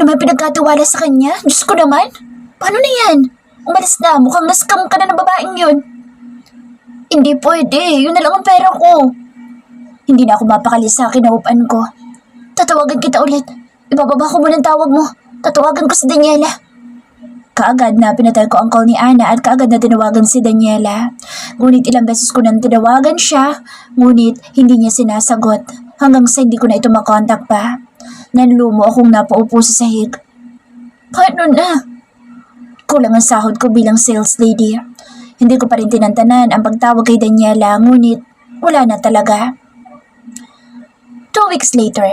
naman pinagkatiwala sa kanya? Diyos ko naman. Paano na yan? Umalis na. Mukhang naskam ka na ng babaeng yun. Hindi pwede. Yun na lang ang pera ko. Hindi na ako mapakali sa kinaupan ko. Tatawagan kita ulit. Ibababa ko muna ang tawag mo. Tatawagan ko si Daniela. Kaagad na pinatay ko ang call ni Ana at kaagad na tinawagan si Daniela. Ngunit ilang beses ko nang tinawagan siya, ngunit hindi niya sinasagot. Hanggang sa hindi ko na ito makontak pa. Nanlumo akong napaupo sa sahig. Paano na? Kulang ang sahod ko bilang sales lady. Hindi ko pa rin tinantanan ang pagtawag kay Daniela, ngunit wala na talaga. 2 weeks later,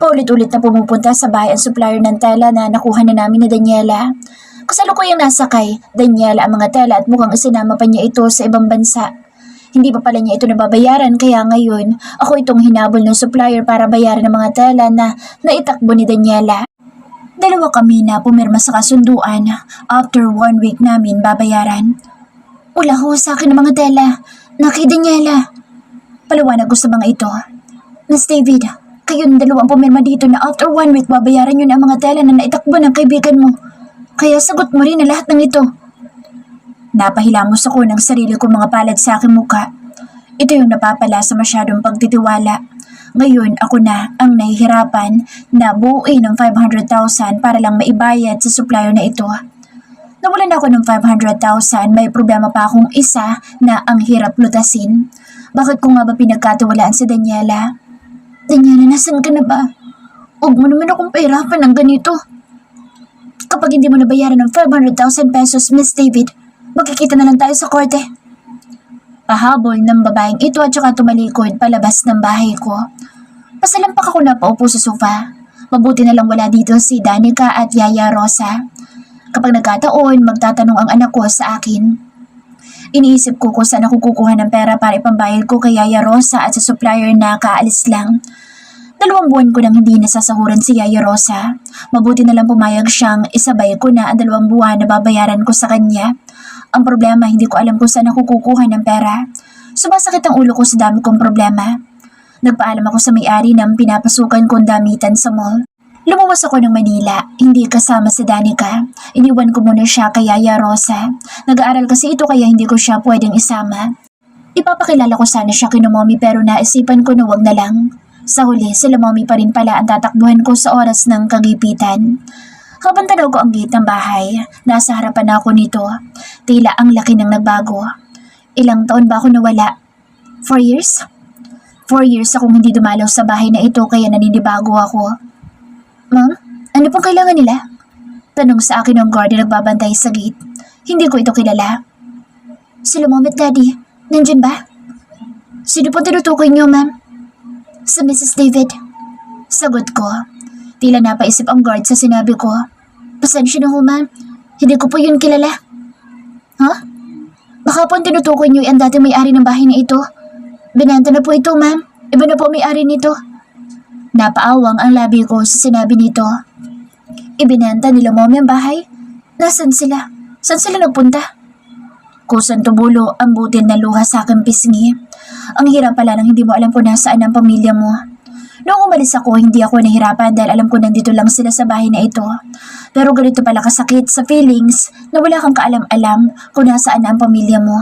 paulit-ulit na pumupunta sa bahay ang supplier ng tela na nakuha na namin ni Daniela. Kasalukuyang nasakay, Daniela ang mga tela at mukhang isinama pa niya ito sa ibang bansa. Hindi pa pala niya ito nababayaran kaya ngayon ako itong hinabol ng supplier para bayaran ang mga tela na naitakbo ni Daniela. Dalawa kami na pumirma sa kasunduan. After 1 week namin babayaran. Wala ho sa akin ang mga tela. Na kay Daniela. Paliwanag ko sa mga ito. Miss David, kayong dalawang pumirma dito na after 1 week babayaran yun ang mga tela na naitakbo ng kaibigan mo. Kaya sagot mo rin na lahat ng ito. Napahilamos ako ng sarili ko mga palad sa aking muka. Ito yung napapala sa masyadong pagtitiwala. Ngayon ako na ang nahihirapan na buuin ng 500,000 para lang maibayad sa supplier na ito. Nawalan ako ng 500,000, may problema pa akong isa na ang hirap lutasin. Bakit ko nga ba pinagkatiwalaan si Daniela? Daniela, nasan ka na ba? Huwag mo naman akong pahirapan ng ganito. Kapag hindi mo nabayaran ng 500,000 pesos, Miss David, magkikita na lang tayo sa korte. Pahabol ng babaeng ito at saka tumalikod palabas ng bahay ko. Pasalampak ako na paupo sa sofa. Mabuti na lang wala dito si Danica at Yaya Rosa. Kapag nagkataon, magtatanong ang anak ko sa akin. Iniisip ko kung saan ako kukuha ng pera para ipambayad ko kay Yaya Rosa at sa supplier na kaalis lang. 2 buwan ko nang hindi nasasahuran si Yaya Rosa. Mabuti na lang pumayag siyang isabay ko na ang 2 buwan na babayaran ko sa kanya. Ang problema, hindi ko alam kung saan ako kukuha ng pera. Sumasakit ang ulo ko sa dami kong problema. Nagpaalam ako sa may-ari ng pinapasukan kong damitan sa mall. Lumuwas ako ng Manila, hindi kasama si Danica. Iniwan ko muna siya kay Yaya Rosa. Nag-aaral kasi ito kaya hindi ko siya pwedeng isama. Ipapakilala ko sana siya kina Mommy pero naisipan ko na wag na lang. Sa huli, sila Mommy pa rin pala ang tatakbuhan ko sa oras ng kagipitan. Habang tanaw ko ang gate ng bahay, nasa harapan ako nito. Tila ang laki ng nagbago. Ilang taon ba ako nawala? 4 years? 4 years akong hindi dumalaw sa bahay na ito kaya naninibago ako. Ma'am, ano pong kailangan nila? Tanong sa akin ng guard na nagbabantay sa gate. Hindi ko ito kilala. Sila Mom at Daddy, nandyan ba? Sino pong tinutukoy niyo, ma'am? Sa Mrs. David. Sagot ko. Tila napaisip ang guard sa sinabi ko. Pasensya na ho, ma'am. Hindi ko po yun kilala. Huh? Baka po ang tinutukoy niyo ang dati may-ari ng bahay na ito. Binenta na po ito, ma'am. Iba na po may-ari nito. Napaawang ang labi ko sa sinabi nito. Ibinenta nila Mommy ang bahay? Nasaan sila? Saan sila nagpunta? Kusan tumulo ang butil na luha sa aking pisngi. Ang hirap pala nang hindi mo alam kung nasaan ang pamilya mo. Noong umalis ako, hindi ako nahirapan dahil alam ko nandito lang sila sa bahay na ito. Pero ganito pala kasakit sa feelings na wala kang kaalam-alam kung nasaan ang pamilya mo.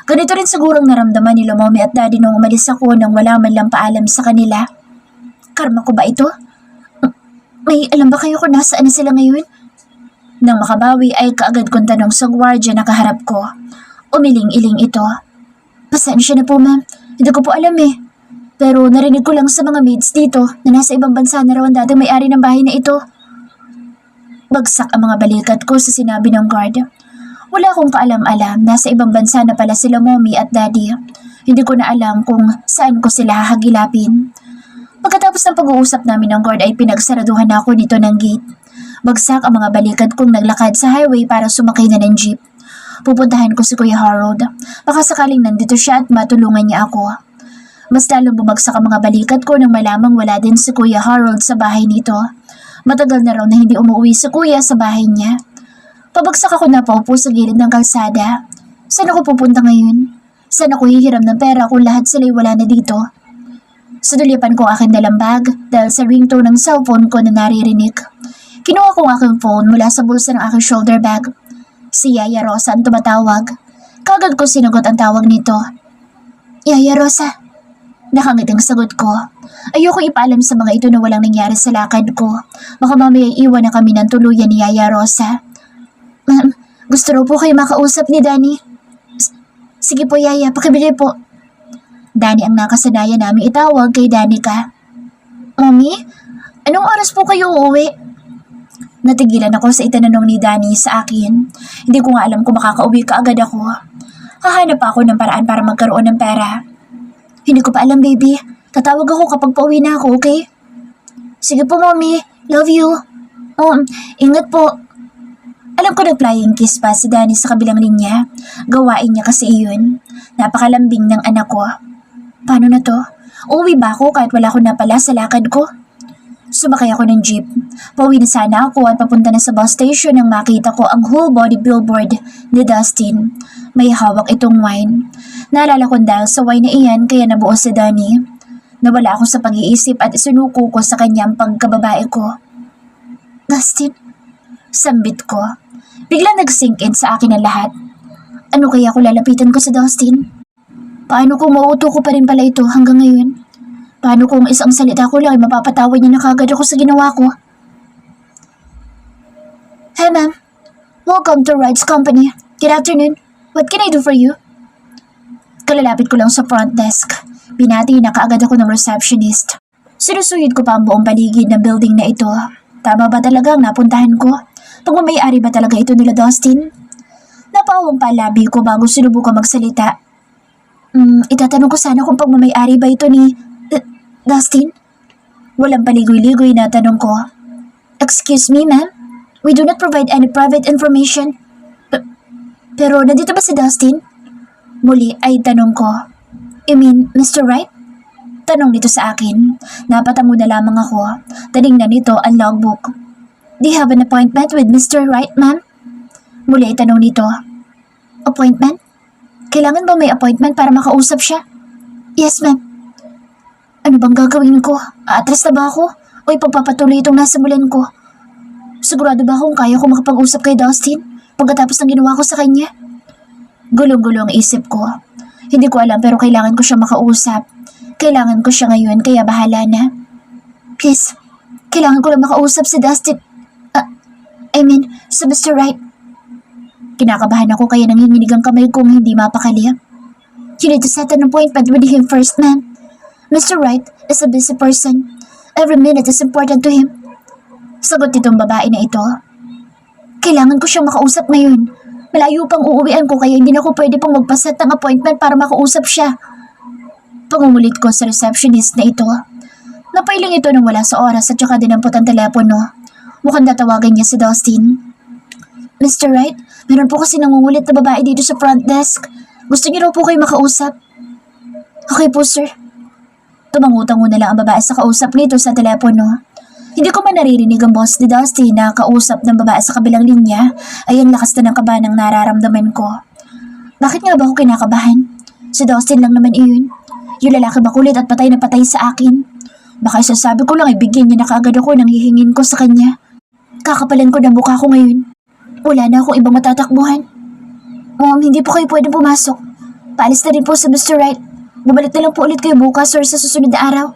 Ganito rin sigurong naramdaman nila Mommy at Daddy noong umalis ako nang wala man lang paalam sa kanila. Karma ko ba ito? May alam ba kayo kung nasaan na sila ngayon? Nang makabawi ay kaagad kong tanong sa gwardiya na kaharap ko. Umiling-iling ito. Pasensya na po, ma'am. Hindi ko po alam eh. Pero narinig ko lang sa mga maids dito na nasa ibang bansa na raw ang dating may-ari ng bahay na ito. Bagsak ang mga balikat ko sa sinabi ng guard. Wala akong kaalam-alam, nasa ibang bansa na pala sila Mommy at Daddy. Hindi ko na alam kung saan ko sila hahagilapin. Pagkatapos ng pag-uusap namin ng guard ay pinagsaraduhan ako nito ng gate. Bagsak ang mga balikat kong naglakad sa highway para sumakay na ng jeep. Pupuntahan ko si Kuya Harold. Baka sakaling nandito siya at matulungan niya ako. Mas lalong bumagsak ang mga balikat ko nang malamang wala din si Kuya Harold sa bahay nito. Matagal na raw na hindi umuwi si Kuya sa bahay niya. Pabagsak ako na paupo sa gilid ng kalsada. Saan ako pupunta ngayon? Saan ako hihiram ng pera kung lahat sila'y wala na dito? Sudulipan ko ang aking dalang bag dahil sa ringtone ng cellphone ko na naririnig. Kinuha ko ang aking phone mula sa bulsa ng aking shoulder bag. Si Yaya Rosa ang tumatawag. Kagad ko sinagot ang tawag nito. Yaya Rosa. Nakangiting sagot ko. Ayoko ipaalam sa mga ito na walang nangyari sa lakad ko. Baka mamaya iwan na kami ng tuluyan ni Yaya Rosa. Ma'am, gusto raw po kayo makausap ni Danny. Sige po Yaya, pakibigay po. Danny ang nakasanaya namin itawag kay Danica. Mami, anong oras po kayo uuwi? Natigilan ako sa itananong ni Danny sa akin. Hindi ko nga alam kung makakauwi ka agad ako. Hahanap ako ng paraan para magkaroon ng pera. Hindi ko pa alam, baby. Tatawag ako kapag pauwi na ako, okay? Sige po, Mommy. Love you. Ingat po. Alam ko nag-flying kiss pa si Danny sa kabilang linya. Gawain niya kasi iyon. Napakalambing ng anak ko. Paano na to? Uuwi ba ako kahit wala ko na pala sa lakad ko? Sumakay ako ng jeep. Pauwi na sana ako at papunta na sa bus station nang makita ko ang whole body billboard ni Dustin. May hawak itong wine. Naalala ko dahil sa wine na iyan kaya nabuo si Danny. Nawala ako sa pag-iisip at isinuko ko sa kanyang pagkababae ko. Dustin? Sambit ko. Bigla nag-sink in sa akin ang lahat. Ano kaya kung lalapitan ko sa Dustin? Paano kung mauuto ko pa rin pala ito hanggang ngayon? Paano kung isang salita ko lang ay mapapatawad niya na kagad ako sa ginawa ko? Hey ma'am, welcome to Rides Company. Good afternoon. What can I do for you? Kalalapit ko lang sa front desk. Binati na kaagad ako ng receptionist. Sinusuyod ko pa ang buong paligid ng building na ito. Tama ba talaga ang napuntahan ko? Pagmamayari ba talaga ito nila Dustin? Napawang pa labi ko bago sinubukan magsalita. Itatanong ko sana kung pagmamayari ba ito ni Dustin? Walang paligoy-ligoy na tanong ko. Excuse me, ma'am? We do not provide any private information. Pero nandito ba si Dustin? Muli ay tanong ko. You mean, Mr. Wright? Tanong nito sa akin. Napatango na lamang ako. Tinignan nito ang logbook. Do you have an appointment with Mr. Wright, ma'am? Muli ay tanong nito. Appointment? Kailangan ba may appointment para makausap siya? Yes, ma'am. Ano bang gagawin ko? Aatras na ba ako? O ipagpapatuloy itong nasa bulan ko? Sigurado ba akong kaya ko makapag-usap kay Dustin pagkatapos ng ginawa ko sa kanya? Gulong-gulong isip ko. Hindi ko alam pero kailangan ko siya makausap. Kailangan ko siya ngayon kaya bahala na. Please, kailangan ko lang makausap si Dustin. Si Mr. Wright. Kinakabahan ako kaya nanginginig ang kamay kong hindi mapakali. You need to set an appointment with him first, ma'am. Mr. Wright is a busy person. Every minute is important to him. Sagot nitong babae na ito. Kailangan ko siyang makausap ngayon. Malayo pang uuwian ko kaya hindi na ako pwede pang magpaset ng appointment para makausap siya. Pangungulit ko sa receptionist na ito. Napailing ito nang wala sa oras at saka dinampot ang telepono. Mukhang tatawagan niya si Dustin. Mr. Wright, meron po kasi nangungulit na babae dito sa front desk. Gusto niyo raw po kayo makausap. Okay po, sir. Tumangutango na lang ang babae sa kausap nito sa telepono. Hindi ko man naririnig ang boss ni Dusty na kausap ng babae sa kabilang linya ay ang lakas na ng kaba ng nararamdaman ko. Bakit nga ba ako kinakabahan? Si Dustin lang naman iyon. Yung lalaki makulit at patay na patay sa akin. Baka isasabi ko lang ibigyan niya na kaagad ako nang hihingin ko sa kanya. Kakapalan ko ng mukha ko ngayon. Wala na akong ibang matatakbuhan. Mom, hindi po kayo pwedeng pumasok. Paalis na rin po sa Mr. Wright. Bumalik na lang po ulit kayo bukas or sa susunod na araw.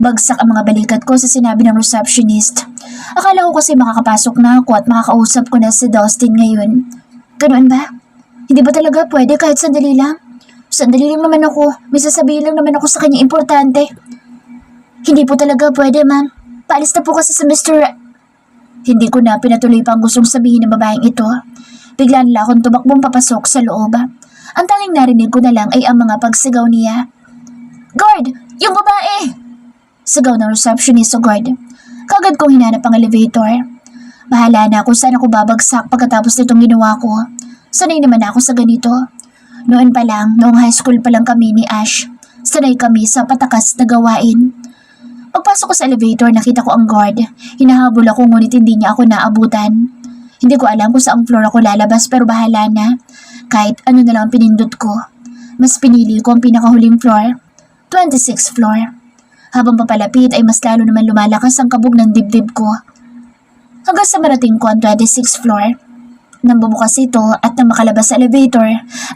Bagsak ang mga balikat ko sa sinabi ng receptionist. Akala ko kasi makakapasok na ako at makakausap ko na si Dustin ngayon. Ganoon ba? Hindi ba talaga pwede kahit sandali lang? Sandali lang naman ako. May sasabihin lang naman ako sa kanya importante. Hindi po talaga pwede, ma'am. Paalis na po kasi sa Mr. Hindi ko na pinatuloy pa ang gustong sabihin ng babaeng ito. Bigla nila akong tumakbong papasok sa loob. Ang tanging narinig ko na lang ay ang mga pagsigaw niya. Guard! Yung babae! Sigaw ng receptionist o guard. Kagad kong hinanap ang elevator. Bahala na kung saan ako babagsak pagkatapos nitong ginawa ko. Sanay naman ako sa ganito. Noon pa lang, noong high school pa lang kami ni Ash, sanay kami sa patakas na gawain. Pagpasok ko sa elevator, nakita ko ang guard. Hinahabol ako ngunit hindi niya ako naabutan. Hindi ko alam kung saang floor ako lalabas pero bahala na. Kahit ano na lang pinindot ko. Mas pinili ko ang pinakahuling floor, 26th floor. Habang papalapit ay mas lalo naman lumalakas ang kabog ng dibdib ko. Hanggang sa marating ko ang 26th floor. Nang bumukas ito at nang makalabas sa elevator,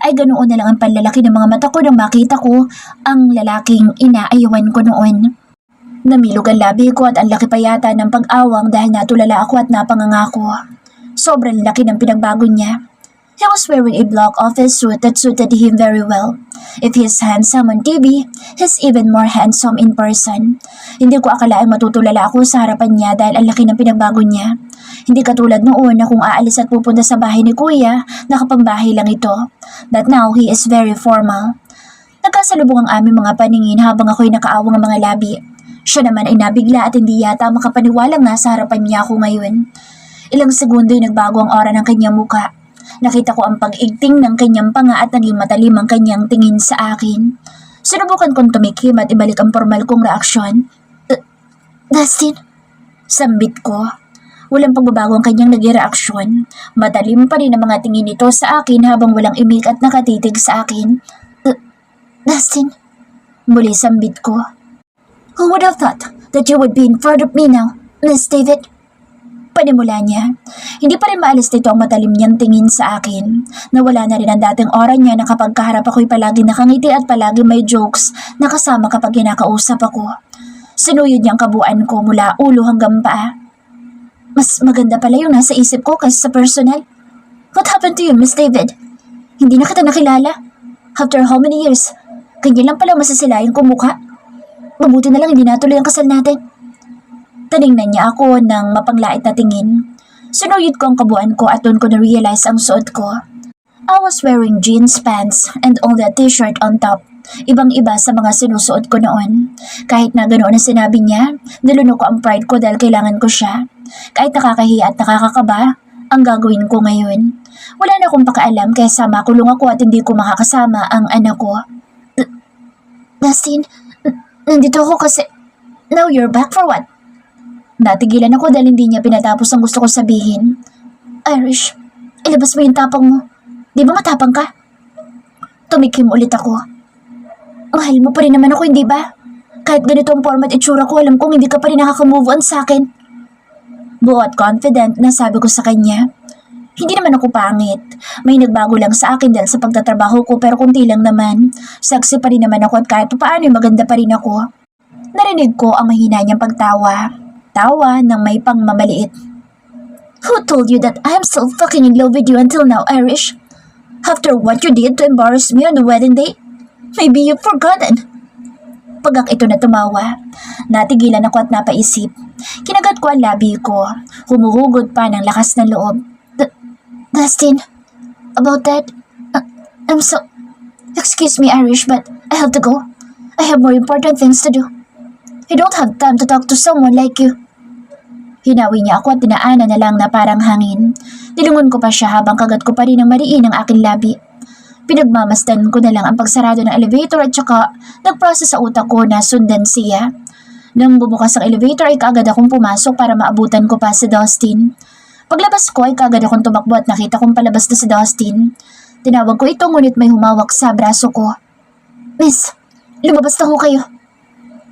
ay ganoon na lang ang panlalaki ng mga mata ko nang makita ko ang lalaking inaayawan ko noon. Namilog ang labi ko at ang laki pa yata ng pag-awang dahil natulala ako at napangangako. Sobrang laki ng pinagbago niya. He was wearing a black office suit that suited him very well. If he's handsome on TV, he's even more handsome in person. Hindi ko akalaing matutulala ako sa harapan niya dahil ang laki ng pinagbago niya. Hindi katulad noon na kung aalis at pupunta sa bahay ni Kuya, nakapambahay lang ito. But now, he is very formal. Nagkasalubong ang aming mga paningin habang ako'y nakaawang ang mga labi. Siya naman ay nabigla at hindi yata makapaniwalang nasa harapan niya ako ngayon. Ilang segundo ay nagbago ang aura ng kanyang muka. Nakita ko ang pag-igting ng kanyang panga at naging matalim ang kanyang tingin sa akin. Sinubukan kong tumikim at ibalik ang formal kong reaksyon. Dustin? Sambit ko. Walang pagbabago ang kanyang naging reaksyon. Matalim pa rin ang mga tingin nito sa akin habang walang imik at nakatitig sa akin. Dustin? Muli sambit ko. Who would have thought that you would be in front of me now, Miss David? Panimula niya. Hindi pa rin maalis nito ang matalim niyang tingin sa akin. Nawala na rin ang dating aura niya na kapag kaharap ako'y palagi nakangiti at palagi may jokes na kasama kapag kinakausap ako. Sinuyod niya ang kabuuan ko mula ulo hanggang paa. Mas maganda pala yung nasa isip ko kaysa sa personal. What happened to you, Miss David? Hindi na kita nakilala. After how many years? Ganyan lang pala masasilayan ko mukha. Mabuti na lang hindi natuloy ang kasal natin. Taningnan niya ako ng mapanglait na tingin. Sinuyod ko ang kabuuan ko at doon ko na-realize ang suot ko. I was wearing jeans pants and only a t-shirt on top. Ibang-iba sa mga sinusuot ko noon. Kahit na ganoon ang sinabi niya, niluno ko ang pride ko dahil kailangan ko siya. Kahit nakakahiya at nakakakaba, ang gagawin ko ngayon. Wala na akong pakaalam kaysa makulong ako at hindi ko makakasama ang anak ko. Dustin, nandito ako kasi... Now you're back for what? Natigilan ako dahil hindi niya pinatapos ang gusto ko sabihin. Irish, ilabas mo yung tapang mo. Di ba matapang ka? Tumikim ulit ako. Mahal mo pa rin naman ako, hindi ba? Kahit ganito ang format itsura ko, alam kong hindi ka pa rin nakaka-move on sa akin. Buo at confident na sabi ko sa kanya. Hindi naman ako pangit. May nagbago lang sa akin dahil sa pagtatrabaho ko pero kunti lang naman. Saksi pa rin naman ako at kahit paano maganda pa rin ako. Narinig ko ang mahina niyang pagtawa. Tawa ng may pangmamaliit. Who told you that I'm still fucking in love with you until now, Irish? After what you did to embarrass me on the wedding day? Maybe you've forgotten. Pagak ito na tumawa. Natigilan ako at napaisip. Kinagat ko ang labi ko. Humuhugod pa ng lakas ng loob. Dustin, about that, I'm so... Excuse me, Irish, but I have to go. I have more important things to do. I don't have time to talk to someone like you. Hinawi niya ako at dinaanan na lang na parang hangin. Nilungon ko pa siya habang kagat ko pa rin ang mariin ang aking labi. Pinagmamasdan ko na lang ang pagsarado ng elevator at saka nag-process sa utak ko na sundan siya. Nang bumukas ang elevator ay kaagad akong pumasok para maabutan ko pa si Dustin. Paglabas ko ay kaagad akong tumakbo at nakita kong palabas na si Dustin. Tinawag ko ito ngunit may humawak sa braso ko. Miss, lumabas na ho kayo.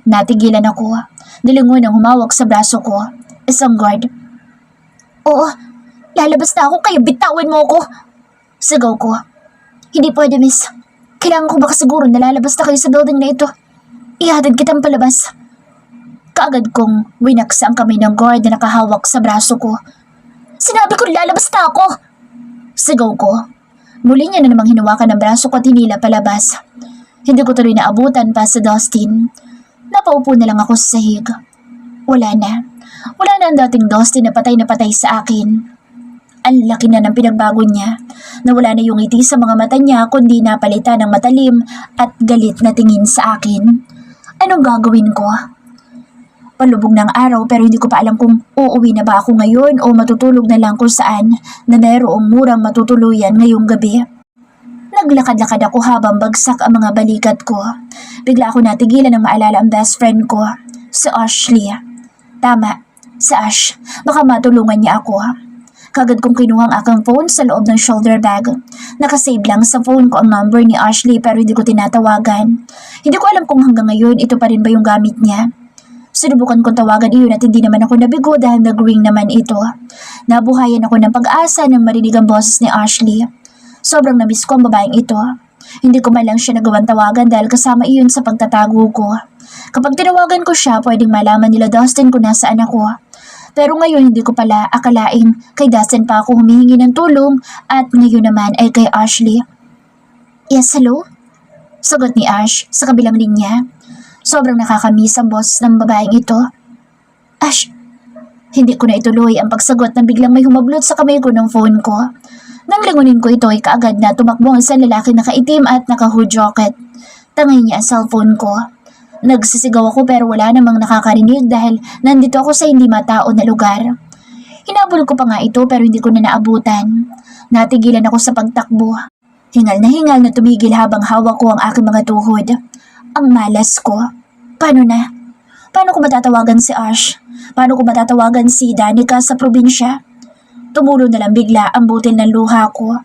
Natigilan ako. Nilingon ang humawak sa braso ko. Isang guard. Oo, lalabas na ako kaya bitawan mo ako. Sigaw ko. Hindi pwede, miss. Kailangan ko baka siguro na lalabas na kayo sa building na ito. Ihatid kitang palabas. Kaagad kong winaksa ang kamay ng guard na nakahawak sa braso ko. Sinabi ko lalabas na ako! Sigaw ko. Muli niya na namang hinawakan ng braso ko at hinila palabas. Hindi ko tuloy naabutan pa sa Dustin. Napaupo na lang ako sa sahig. Wala na. Wala na ang dating Dustin na patay sa akin. Ang laki na ng pinagbago niya. Nawala na yung ngiti sa mga mata niya kundi napalitan ng matalim at galit na tingin sa akin. Anong gagawin ko? Palubog ng araw pero hindi ko pa alam kung uuwi na ba ako ngayon o matutulog na lang kung saan na mayroong murang matutuluyan ngayong gabi. Naglakad-lakad ako habang bagsak ang mga balikat ko. Bigla ako natigilan nang maalala ang best friend ko, si Ashley. Tama, si Ash. Baka matulungan niya ako. Kagad kong kinuha ang aking phone sa loob ng shoulder bag. Nakasave lang sa phone ko ang number ni Ashley pero hindi ko tinatawagan. Hindi ko alam kung hanggang ngayon ito pa rin ba yung gamit niya. Sinubukan kong tawagan iyon at hindi naman ako nabigo dahil nag-ring naman ito. Nabuhayan ako ng pag-asa nang marinig ang boses ni Ashley. Sobrang namiss ko ang babaeng ito. Hindi ko man lang siya nagawang tawagan dahil kasama iyon sa pagtatago ko. Kapag tinawagan ko siya, pwedeng malaman nila Dustin kung nasaan ako. Pero ngayon hindi ko pala akalaing kay Dustin pa ako humihingi ng tulong at ngayon naman ay kay Ashley. Yes, hello? Sagot ni Ash sa kabilang linya. Sobrang nakakamiss ang boses ng babaeng ito. Ash, hindi ko na ituloy ang pagsagot nang biglang may humablot sa kamay ko ng phone ko. Nang lingunin ko ito ay kaagad na tumakbo ang isang lalaki na nakaitim at naka-hood jacket. Tangay niya ang cellphone ko. Nagsisigaw ako pero wala namang nakakarinig dahil nandito ako sa hindi matao na lugar. Hinabol ko pa nga ito pero hindi ko na naabutan. Natigilan ako sa pagtakbo. Hingal na tumigil habang hawak ko ang aking mga tuhod. Ang malas ko. Paano na? Paano ko matatawagan si Ash? Paano ko matatawagan si Danica sa probinsya? Tumulo na lang bigla ang butil ng luha ko.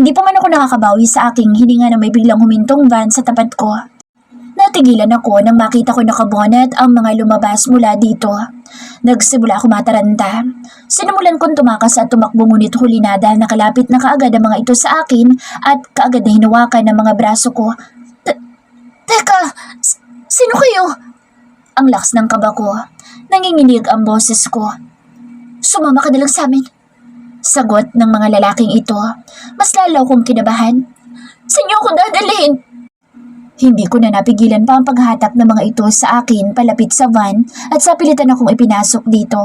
Hindi pa man ako nakakabawi sa aking hininga na may biglang humintong van sa tapat ko. Natigilan ako nang makita ko nakabonet ang mga lumabas mula dito. Nagsimula ako mataranta. Sinimulan kong tumakas at tumakbo ngunit huli na dahil nakalapit na kaagad ang mga ito sa akin at kaagad na hinawakan ng mga braso ko. Teka, sino kayo? Ang lakas ng kaba ko. Nanginginig ang boses ko. Sumama ka na lang sa amin. Sagot ng mga lalaking ito. Mas lalo kong kinabahan. Saan niyo ako dadalhin? Hindi ko na napigilan pa ang paghatak ng mga ito sa akin palapit sa van at sa pilitan akong ipinasok dito.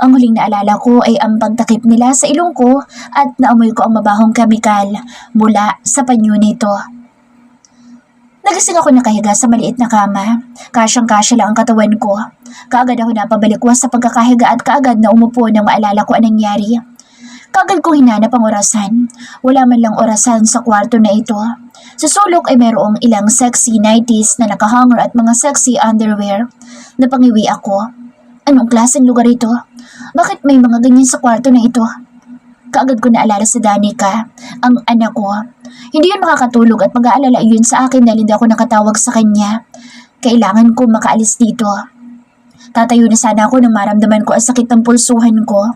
Ang huling naalala ko ay ang pagtakip nila sa ilong ko at naamoy ko ang mabahong kemikal mula sa panyo nito. Nagising ako nakahiga sa maliit na kama. Kasyang-kasya lang ang katawan ko. Kaagad ako napabalikwas sa pagkakahiga at kaagad na umupo nang maalala ko anong nangyari. Kaagad kong hinanap ang orasan. Wala man lang orasan sa kwarto na ito. Sa sulok ay mayroong ilang sexy nighties na nakahanger at mga sexy underwear. Napangiwi ako. Anong klaseng lugar ito? Bakit may mga ganyan sa kwarto na ito? Kaagad ko naalala si Danica, ang anak ko. Hindi yun makakatulog at mag-aalala yun sa akin dahil hindi ako nakatawag sa kanya. Kailangan ko makaalis dito. Tatayo na sana ako nang maramdaman ko ang sakit ng pulsuhan ko.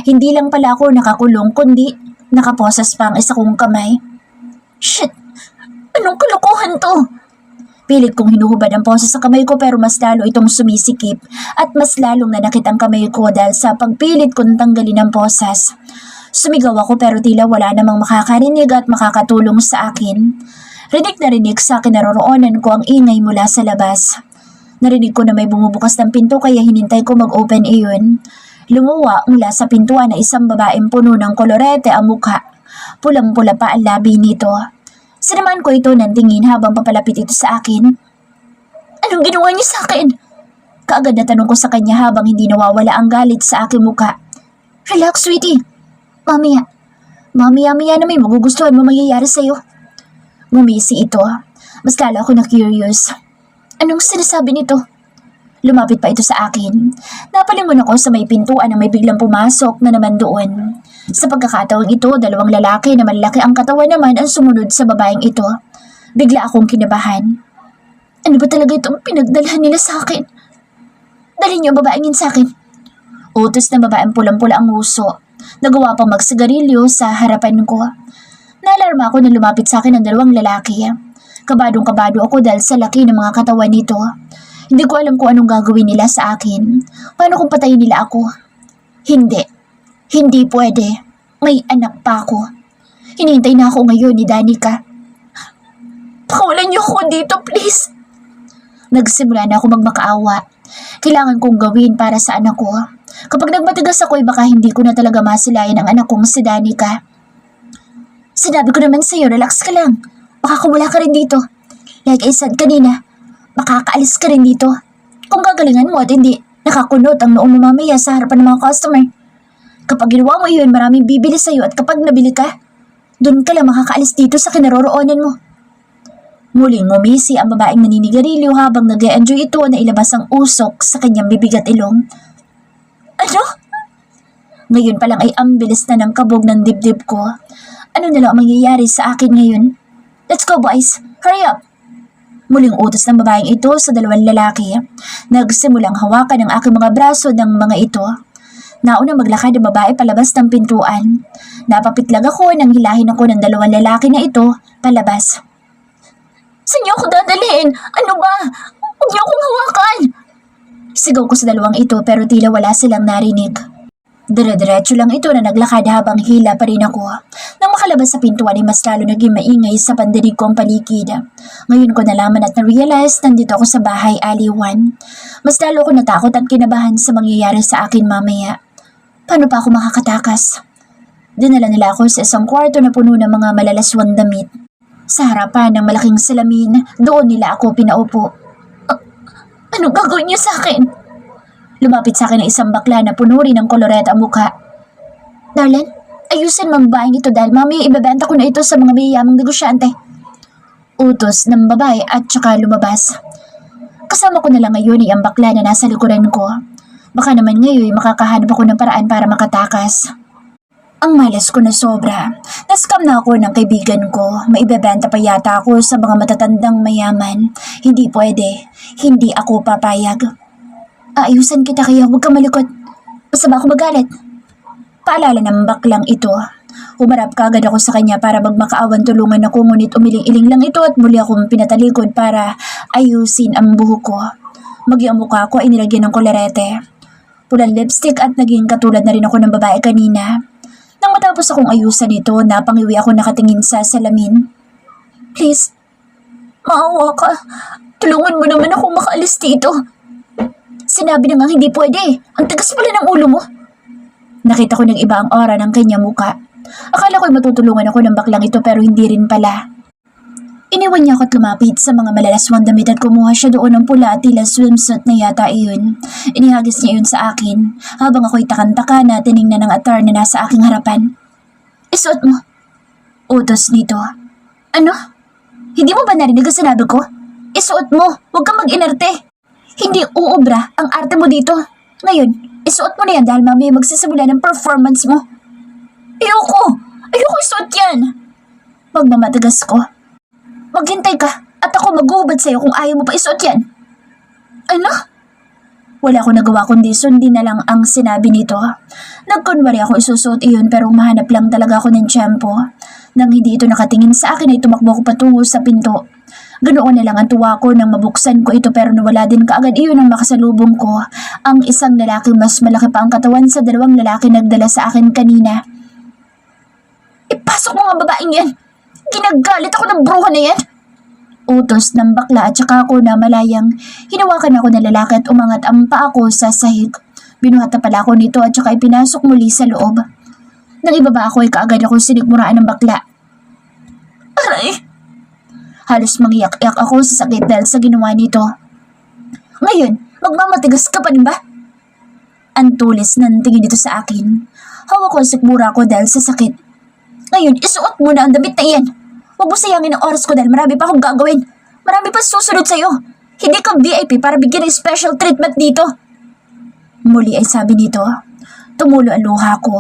Hindi lang pala ako nakakulong kundi nakaposas pa ang isa kong kamay. Shit! Anong kalokohan to? Pilit kong hinuhubad ang poses sa kamay ko pero mas lalo itong sumisikip at mas lalong nanakit ang kamay ko dahil sa pagpilit kong tanggalin ang poses. Sumigaw ako pero tila wala namang makakarinig at makakatulong sa akin. Rinig na rinig sa kinaroroonan ko ang ingay mula sa labas. Narinig ko na may bumubukas ng pinto kaya hinintay ko mag-open iyon. Lumuwa mula sa pintuan na isang babaeng puno ng kolorete ang mukha. Pulang-pula pa ang labi nito. Sinamaan ko ito ng tingin habang papalapit ito sa akin. Anong ginawa niyo sa akin? Kaagad na tanong ko sa kanya habang hindi nawawala ang galit sa aking mukha. Relax, sweetie. Mamaya na may magugustuhan mo mangyayari sa'yo. Ngumisi ito. Mas lalo ako na curious. Anong sinasabi nito? Lumapit pa ito sa akin. Napalingon ako sa may pintuan na may biglang pumasok na naman doon. Sa pagkakataong ito, dalawang lalaki na malaki ang katawan naman ang sumunod sa babaeng ito. Bigla akong kinabahan. Ano ba talaga itong pinagdalhan nila sa akin? Dalhin niyo ang babaeng yun sa akin. Utos ng babaeng pulang-pula ang nguso. Nagawa pang magsigarilyo sa harapan ko. Naalarma ako na lumapit sa akin ang dalawang lalaki. Kabadong-kabado ako dahil sa laki ng mga katawan nito. Hindi ko alam kung anong gagawin nila sa akin. Paano kung patayin nila ako? Hindi. Hindi pwede. May anak pa ako. Hinihintay na ako ngayon ni Danica. Pakawalan niyo ako dito, please. Nagsimula na ako magmakaawa. Kailangan kong gawin para sa anak ko. Kapag nagmatigas ako, baka hindi ko na talaga masilayan ang anak kong si Danica. Sinabi ko naman sa'yo, relax ka lang. Makakawala ka rin dito. Like I said kanina, makakaalis ka rin dito. Kung gagalingan mo at hindi nakakunot ang noong mo mamaya sa harapan ng mga customer. Kapag ginawa mo yun, maraming bibili sa'yo at kapag nabili ka, doon ka lang makakaalis dito sa kinaroroonan mo. Muling ngumisi ang babaeng naninigarilyo habang nag-e-enjoy ito na ilabas ang usok sa kanyang bibig at ilong. Ano? Ngayon pa lang ay ang bilis na ng kabog ng dibdib ko. Ano na lang ang mangyayari sa akin ngayon? Let's go boys! Hurry up! Muling utos ng babaeng ito sa dalawang lalaki. Nagsimulang hawakan ang aking mga braso ng mga ito. Nauna maglakad ang babae palabas ng pintuan. Napapitlag ako nang hilahin ako ng dalawang lalaki na ito palabas. Saan niyo ako dadalhin? Ano ba? Huwag niyo akong hawakan! Sigaw ko sa dalawang ito pero tila wala silang narinig. Dire-diretso lang ito na naglakad habang hila pa rin ako. Nang makalabas sa pintuan ay mas lalo naging maingay sa pandinig ko ang paligid. Ngayon ko nalaman at na-realize nandito ako sa bahay aliwan. Mas lalo ako natakot at kinabahan sa mangyayari sa akin mamaya. Paano pa ako makakatakas? Dinala nila ako sa isang kwarto na puno ng mga malalaswang damit. Sa harapan ng malaking salamin, doon nila ako pinaupo. Anong gagawin niyo sa akin? Lumapit sa akin ang isang bakla na puno rin ng koloreta ang mukha. Darlene, ayusin mo ang babaeng ito dahil mamaya ibebenta ko na ito sa mga mayayamang negosyante. Utos ng babae at saka lumabas. Kasama ko na lang ngayon ay ang bakla na nasa likuran ko. Baka naman ngayon makakahanap ako ng paraan para makatakas. Ang malas ko na sobra. Nascam na ako ng kaibigan ko. Maibebenta pa yata ako sa mga matatandang mayaman. Hindi pwede. Hindi ako papayag. Aayusan kita kaya huwag kang malikot. Basta ba ako magalit? Paalala ng baklang ito. Humarap kagad ako sa kanya para magmakaawan tulungan ako ngunit umiling-iling lang ito at muli akong pinatalikod para ayusin ang buhok ko. Maging ang mukha ko ay nilagyan ng kolerete. Pulang lipstick at naging katulad na rin ako ng babae kanina. Nang matapos akong ayusan ito, napangiwi ako nakatingin sa salamin. Please, maawa ka. Tulungan mo naman ako makaalis dito. Sinabi na nga hindi pwede. Ang tagas pala ng ulo mo. Nakita ko ng iba ang aura ng kanyang muka. Akala ko'y matutulungan ako ng baklang ito pero hindi rin pala. Iniwan niya ako at lumapit sa mga malalaswang damit at kumuha siya doon ng pula at tila swimsuit na yata iyon. Inihagis niya yun sa akin habang ako'y takantaka na tiningnan ng attire na nasa aking harapan. Isuot mo. Utos nito. Ano? Hindi mo ba narinig ang sinabi ko? Isuot mo. Huwag kang mag-inerte. Hindi uubra ang arte mo dito. Ngayon, isuot mo na yan dahil mamaya magsisimula ng performance mo. Ayoko! Ayoko isuot yan! Magmamatagas ko. Maghintay ka at ako maghuhubad sa'yo kung ayaw mo pa isuot yan. Ano? Wala akong nagawa kundi sundin na lang ang sinabi nito. Nagkunwari ako isusuot iyon pero mahanap lang talaga ako ng tiyempo. Nang hindi ito nakatingin sa akin ay tumakbo ko patungo sa pinto. Ganoon na lang ang tuwa ko nang mabuksan ko ito pero nawala din kaagad iyon ang makasalubong ko. Ang isang lalaki mas malaki pa ang katawan sa dalawang lalaki nagdala sa akin kanina. Ipasok mo nga babaeng yan! Ginagalit ako ng bruha na yan! Utos ng bakla at saka ako na malayang hinawakan ako ng lalaki at umangat ang paa ko sa sahig. Binuhat na pala ako nito at saka ipinasok muli sa loob. Nang ibaba ako ay kaagad akong sinigmuraan ng bakla. Aray! Halos mangiyak-iyak ako sa sakit dahil sa ginawa nito. Ngayon, magmamatigas ka pa rin ba? Ang tulis ng tingin nito sa akin. Hawak ko ang sikmura ko dahil sa sakit. Ngayon, isuot mo na ang damit na iyan. Huwag mo sayangin ang oras ko dahil marami pa akong gagawin. Marami pa susunod sa'yo. Hindi ka VIP para bigyan ng special treatment dito. Muli ay sabi nito. Tumulo ang luha ko.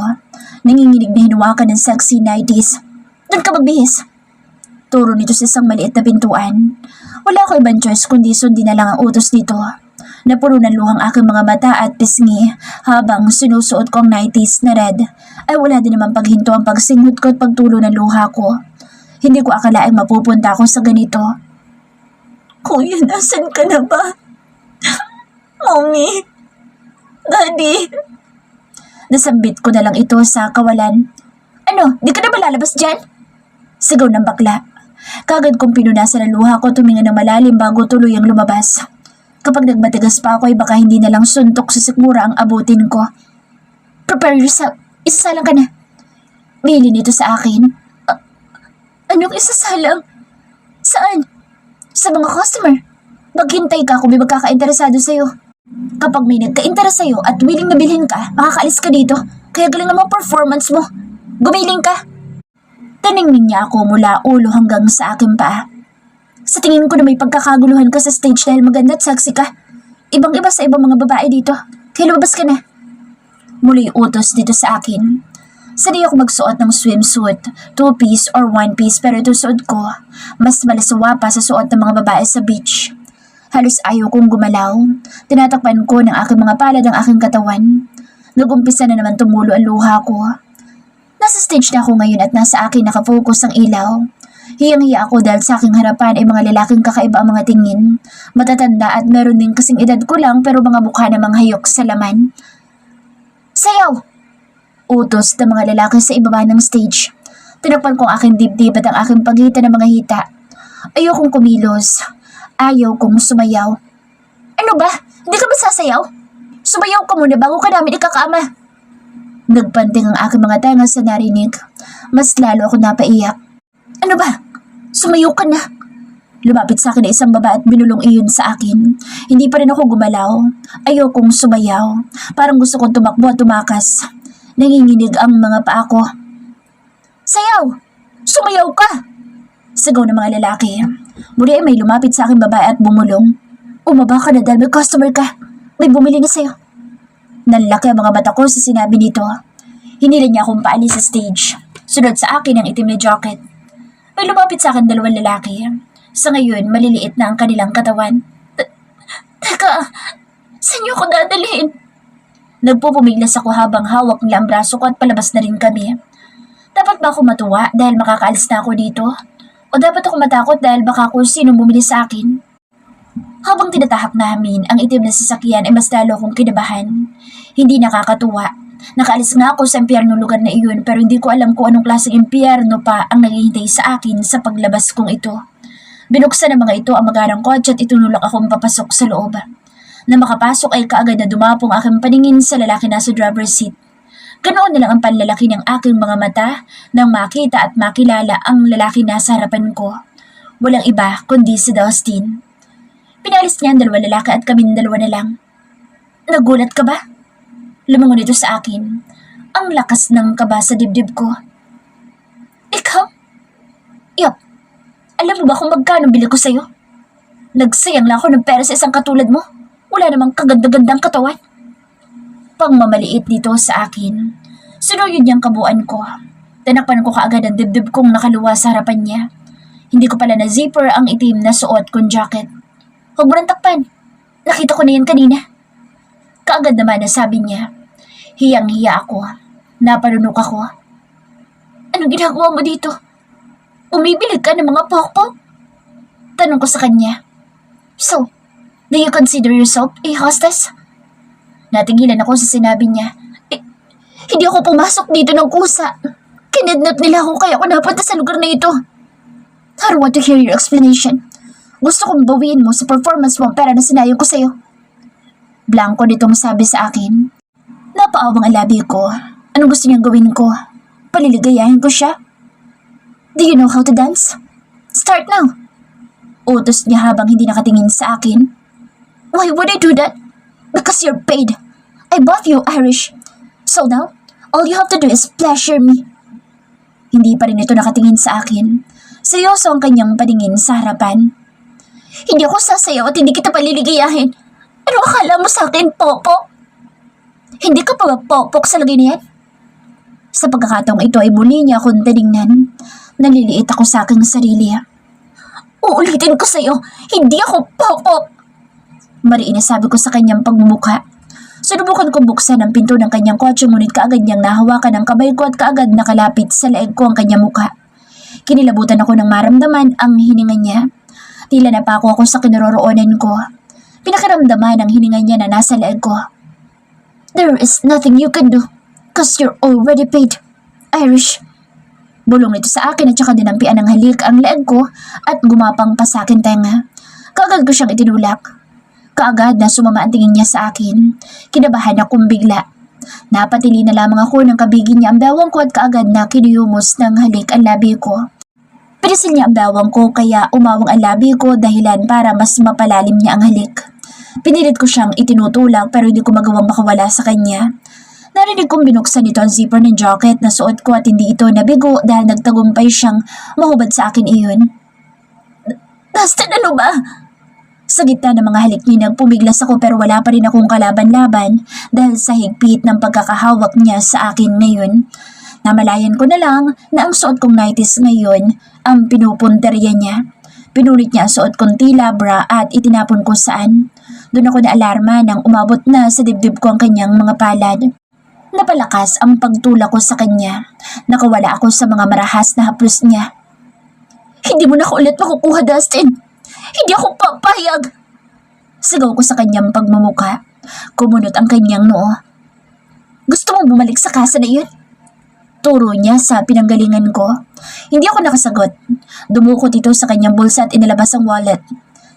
Nanginginig na hinawakan ng sexy 90s. Doon ka magbihis. Turo nito sa isang maliit na pintuan. Wala ko ibang choice kundi sundin na lang ang utos nito. Napuno ng luhang aking mga mata at pisngi habang sinusuot ko ang 90s na red. Ay wala din naman paghinto ang pagsinghot ko at pagtulo ng luha ko. Hindi ko akalaing mapupunta ako sa ganito. Kuya, nasan ka na ba? Mommy? Daddy? Nasambit ko na lang ito sa kawalan. Ano, di ka na ba lalabas dyan? Sigaw ng bakla. Kagad kong pinunasan ang luha ko tumingin ng malalim bago tuluyang lumabas. Kapag nagmatigas pa ako ay baka hindi na lang suntok sa sikmura ang abutin ko. Prepare yourself. Isasalang ka na. Bili nito sa akin. Anong isasalang? Saan? Sa mga customer. Maghintay ka kung may magkaka-interesado sa'yo. Kapag may nagka-interes sa'yo at willing na bilhin ka, makakaalis ka dito. Kaya galing naman performance mo. Gumiling ka. Tiningnan niya ako mula ulo hanggang sa aking paa. Sa tingin ko na may pagkakaguluhan ka sa stage dahil maganda at sexy ka. Ibang-iba sa ibang mga babae dito. Kaya lumabas ka na. Muli utos dito sa akin. Sanay ako magsuot ng swimsuit, two-piece or one-piece pero ito suot ko. Mas malasawa pa sa suot ng mga babae sa beach. Halos ayaw kong gumalaw. Tinatakpan ko ng aking mga palad ang aking katawan. Nag-umpisa na naman tumulo ang luha ko. Nasa stage na ako ngayon at nasa akin nakafocus ang ilaw. Hiyang-hiya ako dahil sa aking harapan ay mga lalaking kakaiba ang mga tingin. Matatanda at meron din kasing edad ko lang pero mga mukha namang hayok sa laman. Sayaw! Utos ng mga lalaki sa ibaba ng stage. Tinakpan ko ang aking dibdib at ang aking pagitan ng mga hita. Ayokong kumilos. Ayaw kong sumayaw. Ano ba? Hindi ka ba sasayaw? Sumayaw ka muna bago ka namin ikakama. Nagpanting ang aking mga tenga sa narinig. Mas lalo ako napaiyak. Ano ba? Sumayaw ka na. Lumapit sa akin na isang baba at binulong iyon sa akin. Hindi pa rin ako gumalaw. Ayokong sumayaw. Parang gusto kong tumakbo at tumakas. Nanginginig ang mga paa ko. Sayaw! Sumayaw ka! Sigaw ng mga lalaki. Muli ay may lumapit sa aking babae at bumulong. Umaba ka na dahil may customer ka. May bumili na sa'yo. Nanlaki ang mga mata ko sa sinabi nito. Hinila niya akong paalis sa stage. Sunod sa akin ang itim na jacket. May lumapit sa akin dalawang lalaki. Sa ngayon, maliliit na ang kanilang katawan. Teka, saan niyo ako dadalhin? Nagpupumiglas ako habang hawak nila ang braso ko at palabas na rin kami. Dapat ba ako matuwa dahil makakaalis na ako dito? O dapat ako matakot dahil baka kung sino bumili sa akin? Habang tinatahak namin, ang itim na sasakyan ay mas lalo akong kinabahan. Hindi nakakatuwa. Nakaalis nga ako sa impyerno lugar na iyon pero hindi ko alam kung anong klaseng impyerno pa ang naghihintay sa akin sa paglabas kong ito. Binuksan ng mga ito ang magarang kotse at itunulak akong papasok sa loob. Na makapasok ay kaagad na dumapong aking paningin sa lalaki na sa driver's seat. Ganoon na lang ang panlalaki ng aking mga mata nang makita at makilala ang lalaki na sa harapan ko. Walang iba kundi si Dustin. Pinalis niya ang dalawa lalaki at kaming dalawa na lang. Nagulat ka ba? Lumangon ito sa akin. Ang lakas ng kaba sa dibdib ko. Ikaw? Yup. Alam mo ba kung magkano bili ko sa'yo? Nagsayang lang ako ng pera sa isang katulad mo. Wala namang kaganda-gandang katawan. Pangmamaliit dito sa akin. Sinuyod niyang kabuuan ko. Tinakpan ko kaagad ang dibdib kong nakaluwa sa harapan niya. Hindi ko pala na zipper ang itim na suot kong jacket. Huwag mo nang takpan. Nakita ko na yan kanina. Kaagad naman na sabi niya. Hiyang-hiya ako. Napanunok ako. Anong ginagawa mo dito? Bumibili ka ng mga pokpok? Tanong ko sa kanya. So, do you consider yourself a hostess? Natigilan ako sa sinabi niya. Hindi ako pumasok dito ng kusa. Kinidnap nila ako kaya ako napunta sa lugar na ito. I don't want to hear your explanation. Gusto kong bawiin mo sa performance mo ang pera na sinayang ko sa'yo. Blanco nitong sabi sa akin. Napaawang ang labi ko. Anong gusto niyang gawin ko? Paliligayahin ko siya? Do you know how to dance? Start now. Utos niya habang hindi nakatingin sa akin. Why would I do that? Because you're paid. I bought you Irish. So now, all you have to do is pleasure me. Hindi pa rin ito nakatingin sa akin. Seryoso ang kanyang paningin sa harapan. Hindi ako sasayaw at hindi kita paliligayahin. Ano akala mo sa akin, Popo? Hindi ka pa ba popok sa lagay niyan? Sa pagkakataong ito ay muli niya akong tinignan. Naliliit ako sa aking sarili. Uulitin ko sa'yo, hindi ako popok! Mariin na sabi ko sa kanyang pagmumukha. Sinubukan kong buksan ang pinto ng kanyang kotse ngunit kaagad niyang nahawakan ang kamay ko at kaagad nakalapit sa leeg ko ang kanyang mukha. Kinilabutan ako nang maramdaman ang hininga niya. Tila napako ako sa kinaroroonan ko. Pinakiramdaman ang hininga niya na nasa leeg ko. There is nothing you can do cause you're already paid, Irish. Bulong nito sa akin at saka dinampian ng halik ang leeg ko at gumapang pa sa akin tenga. Kaagad ko siyang itinulak. Kaagad na sumama ang tingin niya sa akin. Kinabahan akong bigla. Napatili na lamang ako ng kabigin niya ang bawang ko at kaagad na kinuyumos ng halik ang labi ko. Pinisil niya ang bawang ko kaya umawang ang labi ko dahilan para mas mapalalim niya ang halik. Pinilit ko siyang itinutulak pero hindi ko magawang makawala sa kanya. Narinig kong binuksan nito ang zipper ng jacket na suot ko at hindi ito nabigo dahil nagtagumpay siyang mahubad sa akin iyon. Dustin, ano ba? Sa gitna ng mga halik niya pumiglas ako pero wala pa rin akong kalaban-laban dahil sa higpit ng pagkakahawak niya sa akin ngayon. Namalayan ko na lang na ang suot kong 90s ngayon ang pinupunterya niya. Pinulit niya ang suot kong tila bra at itinapon ko saan. Doon ako naalarma nang umabot na sa dibdib ko ang kanyang mga palad. Napalakas ang pagtulak ko sa kanya. Nakawala ako sa mga marahas na haplos niya. Hindi mo na ako ulit makukuha, Dustin. Hindi ako papayag! Sigaw ko sa kanyang pagmumuka. Kumunot ang kanyang noo. Gusto mo bumalik sa kasa na iyon? Turo niya sa pinanggalingan ko. Hindi ako nakasagot. Dumukot ito sa kanyang bulsa at inilabas ang wallet.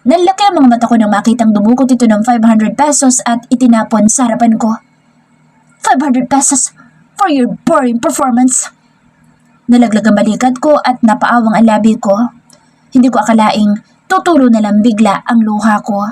Nanlaki ang mga mata ko nang makitang dumukot ito ng 500 pesos at itinapon sa harapan ko. 500 pesos for your boring performance. Nalaglag ang balikat ko at napaawang ang labi ko. Hindi ko akalaing tuturo na lang bigla ang luha ko.